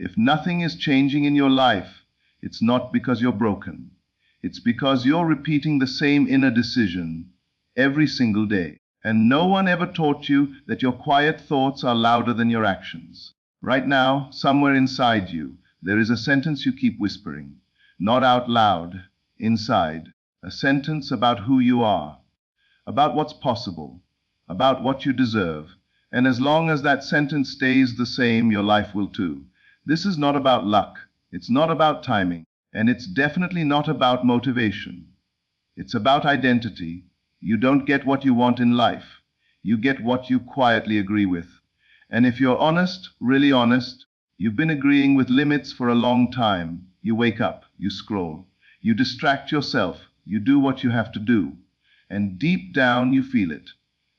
If nothing is changing in your life, it's not because you're broken. It's because you're repeating the same inner decision every single day. And no one ever taught you that your quiet thoughts are louder than your actions. Right now, somewhere inside you, there is a sentence you keep whispering, not out loud, inside, a sentence about who you are, about what's possible, about what you deserve. And as long as that sentence stays the same, your life will too. This is not about luck. It's not about timing. And it's definitely not about motivation. It's about identity. You don't get what you want in life. You get what you quietly agree with. And if you're honest, really honest, you've been agreeing with limits for a long time. You wake up, you scroll, you distract yourself, you do what you have to do. And deep down you feel it.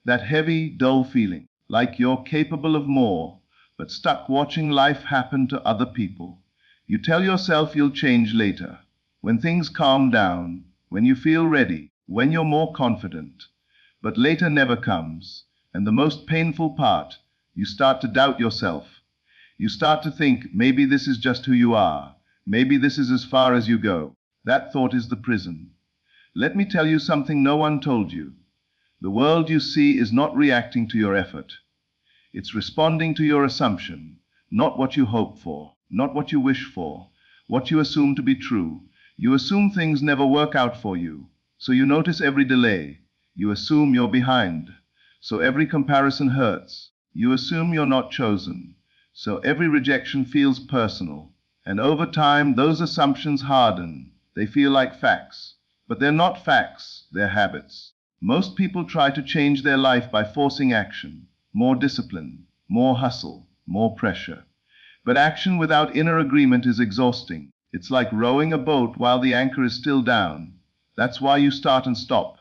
That heavy, dull feeling, like you're capable of more, but stuck watching life happen to other people. You tell yourself you'll change later, when things calm down, when you feel ready, when you're more confident. But later never comes, and the most painful part, you start to doubt yourself. You start to think, maybe this is just who you are. Maybe this is as far as you go. That thought is the prison. Let me tell you something no one told you. The world you see is not reacting to your effort. It's responding to your assumption, not what you hope for, not what you wish for, what you assume to be true. You assume things never work out for you, so you notice every delay. You assume you're behind, so every comparison hurts. You assume you're not chosen, so every rejection feels personal. And over time, those assumptions harden. They feel like facts. But they're not facts, they're habits. Most people try to change their life by forcing action, more discipline, more hustle, more pressure. But action without inner agreement is exhausting. It's like rowing a boat while the anchor is still down. That's why you start and stop.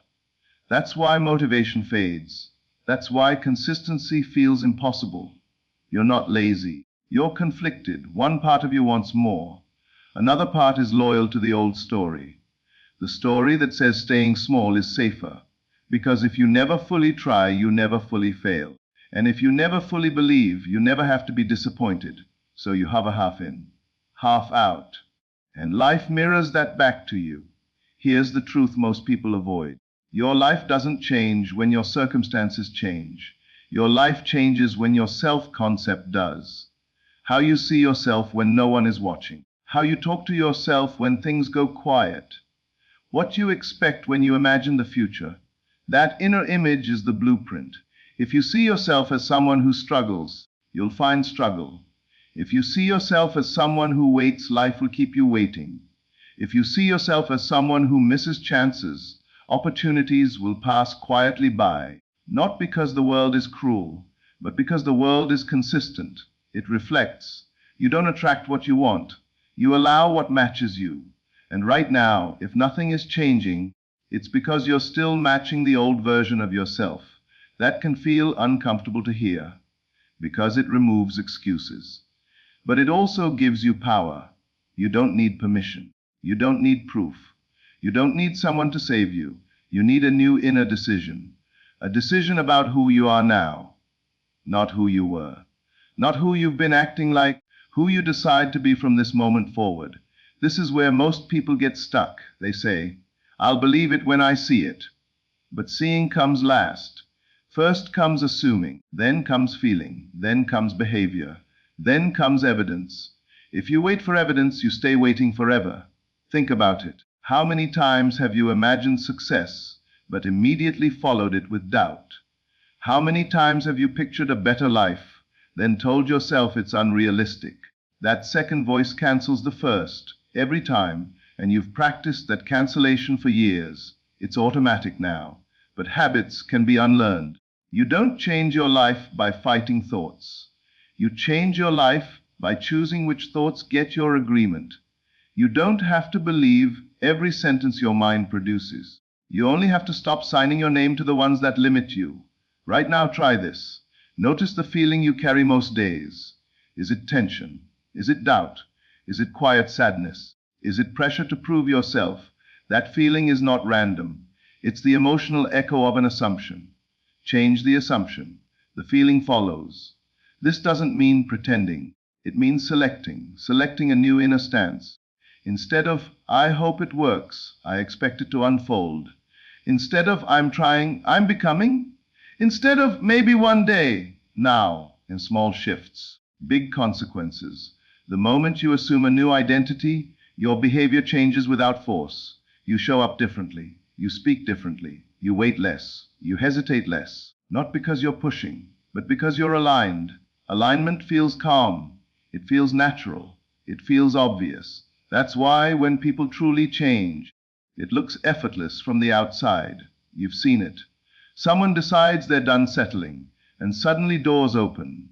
That's why motivation fades. That's why consistency feels impossible. You're not lazy. You're conflicted. One part of you wants more. Another part is loyal to the old story. The story that says staying small is safer. Because if you never fully try, you never fully fail. And if you never fully believe, you never have to be disappointed. So you hover half in, half out. And life mirrors that back to you. Here's the truth most people avoid. Your life doesn't change when your circumstances change. Your life changes when your self-concept does. How you see yourself when no one is watching. How you talk to yourself when things go quiet. What you expect when you imagine the future. That inner image is the blueprint. If you see yourself as someone who struggles, you'll find struggle. If you see yourself as someone who waits, life will keep you waiting. If you see yourself as someone who misses chances, opportunities will pass quietly by. Not because the world is cruel, but because the world is consistent. It reflects. You don't attract what you want. You allow what matches you. And right now, if nothing is changing, it's because you're still matching the old version of yourself. That can feel uncomfortable to hear, because it removes excuses. But it also gives you power. You don't need permission. You don't need proof. You don't need someone to save you. You need a new inner decision. A decision about who you are now, not who you were. Not who you've been acting like, who you decide to be from this moment forward. This is where most people get stuck. They say, I'll believe it when I see it. But seeing comes last. First comes assuming, then comes feeling, then comes behavior, then comes evidence. If you wait for evidence, you stay waiting forever. Think about it. How many times have you imagined success, but immediately followed it with doubt? How many times have you pictured a better life, then told yourself it's unrealistic? That second voice cancels the first, every time, and you've practiced that cancellation for years. It's automatic now, but habits can be unlearned. You don't change your life by fighting thoughts. You change your life by choosing which thoughts get your agreement. You don't have to believe every sentence your mind produces. You only have to stop signing your name to the ones that limit you. Right now, try this. Notice the feeling you carry most days. Is it tension? Is it doubt? Is it quiet sadness? Is it pressure to prove yourself? That feeling is not random. It's the emotional echo of an assumption. Change the assumption. The feeling follows. This doesn't mean pretending. It means selecting a new inner stance. Instead of, I hope it works, I expect it to unfold. Instead of, I'm trying, I'm becoming. Instead of, maybe one day, now, in small shifts. Big consequences. The moment you assume a new identity, your behavior changes without force. You show up differently. You speak differently. You wait less. You hesitate less. Not because you're pushing, but because you're aligned. Alignment feels calm. It feels natural. It feels obvious. That's why when people truly change, it looks effortless from the outside. You've seen it. Someone decides they're done settling, and suddenly doors open.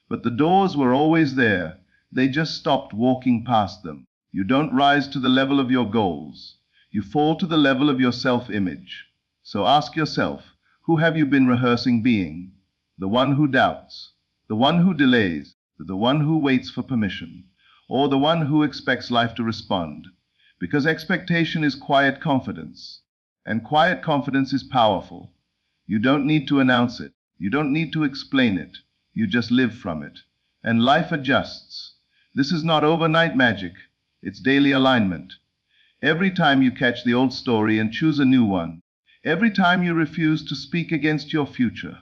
But the doors were always there. They just stopped walking past them. You don't rise to the level of your goals. You fall to the level of your self-image. So ask yourself, who have you been rehearsing being? The one who doubts, the one who delays, the one who waits for permission, or the one who expects life to respond? Because expectation is quiet confidence, and quiet confidence is powerful. You don't need to announce it. You don't need to explain it. You just live from it. And life adjusts. This is not overnight magic. It's daily alignment. Every time you catch the old story and choose a new one, every time you refuse to speak against your future,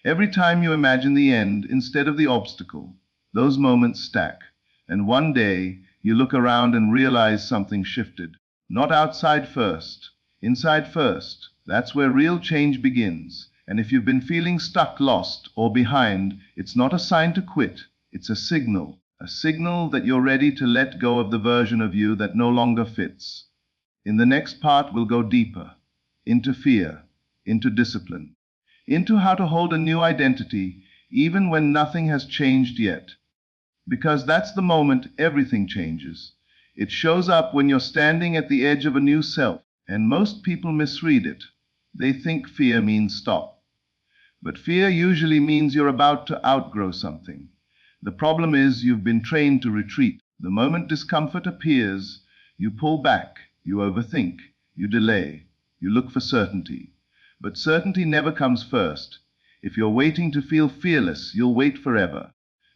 every time you imagine the end instead of the obstacle, those moments stack. And one day, you look around and realize something shifted. Not outside first, inside first. That's where real change begins. And if you've been feeling stuck, lost, or behind, it's not a sign to quit. It's a signal that you're ready to let go of the version of you that no longer fits. In the next part, we'll go deeper, into fear, into discipline, into how to hold a new identity even when nothing has changed yet. Because that's the moment everything changes. It shows up when you're standing at the edge of a new self, and most people misread it. They think fear means stop. But fear usually means you're about to outgrow something. The problem is you've been trained to retreat. The moment discomfort appears, you pull back, you overthink, you delay, you look for certainty. But certainty never comes first. If you're waiting to feel fearless, you'll wait forever.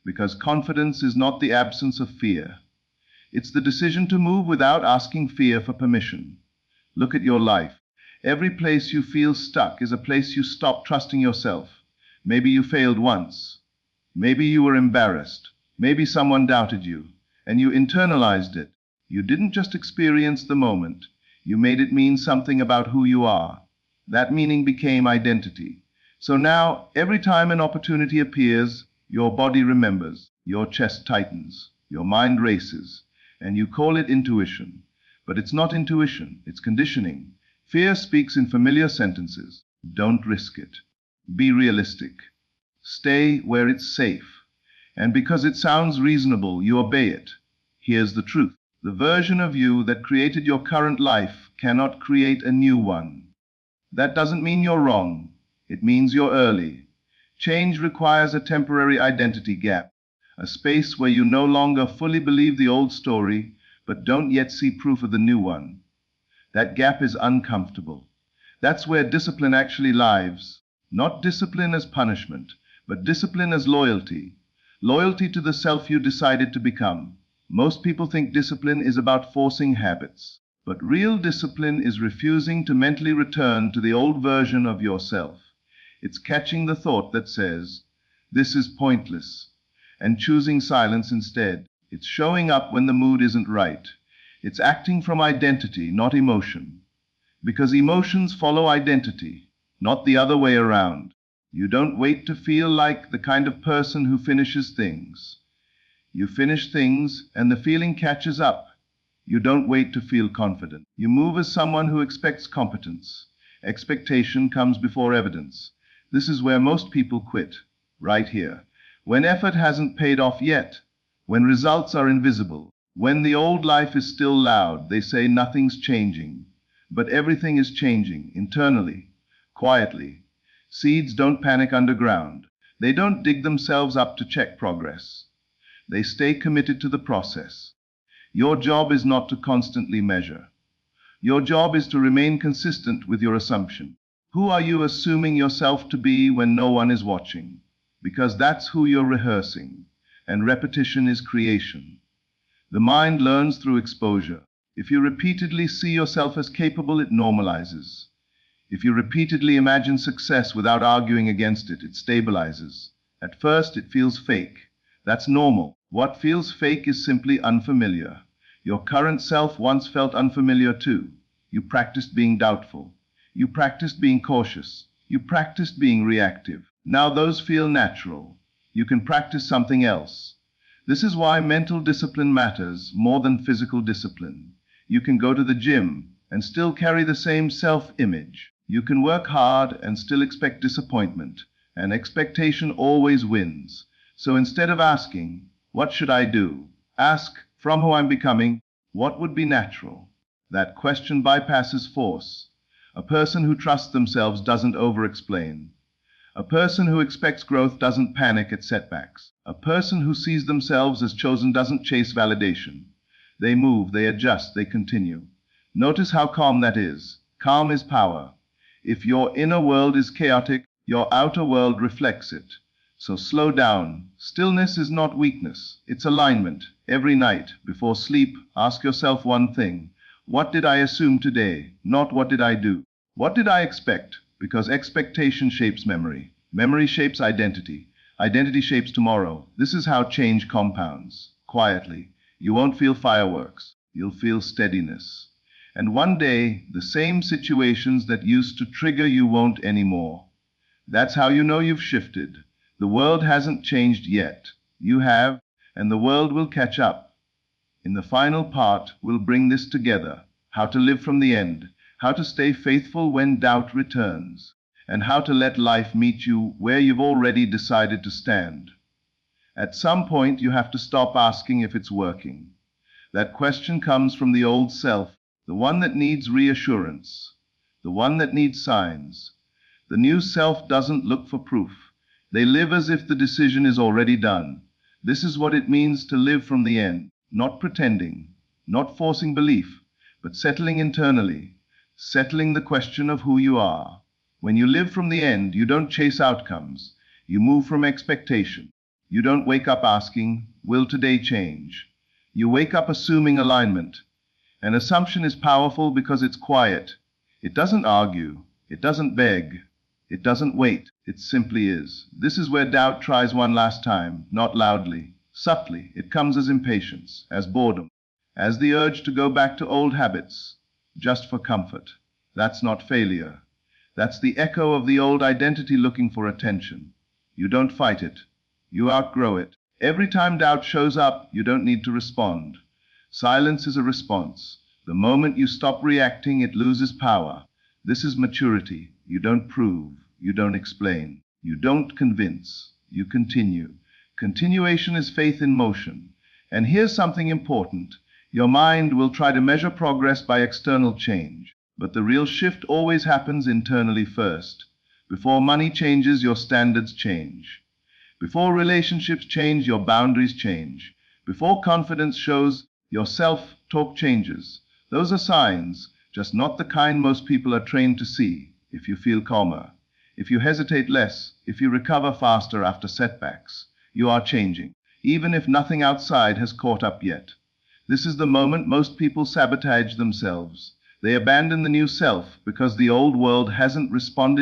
Because confidence is not the absence of fear. It's the decision to move without asking fear for permission. Look at your life. Every place you feel stuck is a place you stopped trusting yourself. Maybe you failed once. Maybe you were embarrassed. Maybe someone doubted you, and you internalized it. You didn't just experience the moment. You made it mean something about who you are. That meaning became identity. So now, every time an opportunity appears, your body remembers, your chest tightens, your mind races, and you call it intuition. But it's not intuition, it's conditioning. Fear speaks in familiar sentences. Don't risk it. Be realistic. Stay where it's safe. And because it sounds reasonable, you obey it. Here's the truth. The version of you that created your current life cannot create a new one. That doesn't mean you're wrong. It means you're early. Change requires a temporary identity gap, a space where you no longer fully believe the old story, but don't yet see proof of the new one. That gap is uncomfortable. That's where discipline actually lives. Not discipline as punishment, but discipline as loyalty. Loyalty to the self you decided to become. Most people think discipline is about forcing habits, but real discipline is refusing to mentally return to the old version of yourself. It's catching the thought that says, this is pointless, and choosing silence instead. It's showing up when the mood isn't right. It's acting from identity, not emotion. Because emotions follow identity, not the other way around. You don't wait to feel like the kind of person who finishes things. You finish things, and the feeling catches up. You don't wait to feel confident. You move as someone who expects competence. Expectation comes before evidence. This is where most people quit, right here. When effort hasn't paid off yet, when results are invisible, when the old life is still loud, they say nothing's changing. But everything is changing, internally, quietly. Seeds don't panic underground. They don't dig themselves up to check progress. They stay committed to the process. Your job is not to constantly measure. Your job is to remain consistent with your assumption. Who are you assuming yourself to be when no one is watching? Because that's who you're rehearsing. and repetition is creation. The mind learns through exposure. If you repeatedly see yourself as capable, it normalizes. If you repeatedly imagine success without arguing against it, it stabilizes. At first, it feels fake. That's normal. What feels fake is simply unfamiliar. Your current self once felt unfamiliar too. You practiced being doubtful. You practiced being cautious. You practiced being reactive. Now those feel natural. You can practice something else. This is why mental discipline matters more than physical discipline. You can go to the gym and still carry the same self-image. You can work hard and still expect disappointment, and expectation always wins. So instead of asking, "What should I do?" ask, "From who I'm becoming, what would be natural?" That question bypasses force. A person who trusts themselves doesn't over-explain. A person who expects growth doesn't panic at setbacks. A person who sees themselves as chosen doesn't chase validation. They move, they adjust, they continue. Notice how calm that is. Calm is power. If your inner world is chaotic, your outer world reflects it. So slow down. Stillness is not weakness, it's alignment. Every night, before sleep, ask yourself one thing. What did I assume today? Not what did I do? What did I expect? Because expectation shapes memory. Memory shapes identity. Identity shapes tomorrow. This is how change compounds. Quietly. You won't feel fireworks. You'll feel steadiness. And one day, the same situations that used to trigger you won't anymore. That's how you know you've shifted. The world hasn't changed yet. You have, and the world will catch up. In the final part, we'll bring this together. How to live from the end. How to stay faithful when doubt returns. And how to let life meet you where you've already decided to stand. At some point, you have to stop asking if it's working. That question comes from the old self, the one that needs reassurance, the one that needs signs. The new self doesn't look for proof. They live as if the decision is already done. This is what it means to live from the end, not pretending, not forcing belief, but settling internally, settling the question of who you are. When you live from the end, you don't chase outcomes. You move from expectation. You don't wake up asking, "Will today change?" You wake up assuming alignment. An assumption is powerful because it's quiet. It doesn't argue. It doesn't beg. It doesn't wait. It simply is. This is where doubt tries one last time, not loudly, subtly. It comes as impatience, as boredom, as the urge to go back to old habits, just for comfort. That's not failure. That's the echo of the old identity looking for attention. You don't fight it. You outgrow it. Every time doubt shows up, you don't need to respond. Silence is a response. The moment you stop reacting, it loses power. This is maturity. You don't prove. You don't explain. You don't convince. You continue. Continuation is faith in motion. And here's something important. Your mind will try to measure progress by external change. But the real shift always happens internally first. Before money changes, your standards change. Before relationships change, your boundaries change. Before confidence shows, your self-talk changes. Those are signs, just not the kind most people are trained to see. If you feel calmer, if you hesitate less, if you recover faster after setbacks, you are changing, even if nothing outside has caught up yet. This is the moment most people sabotage themselves. They abandon the new self because the old world hasn't responded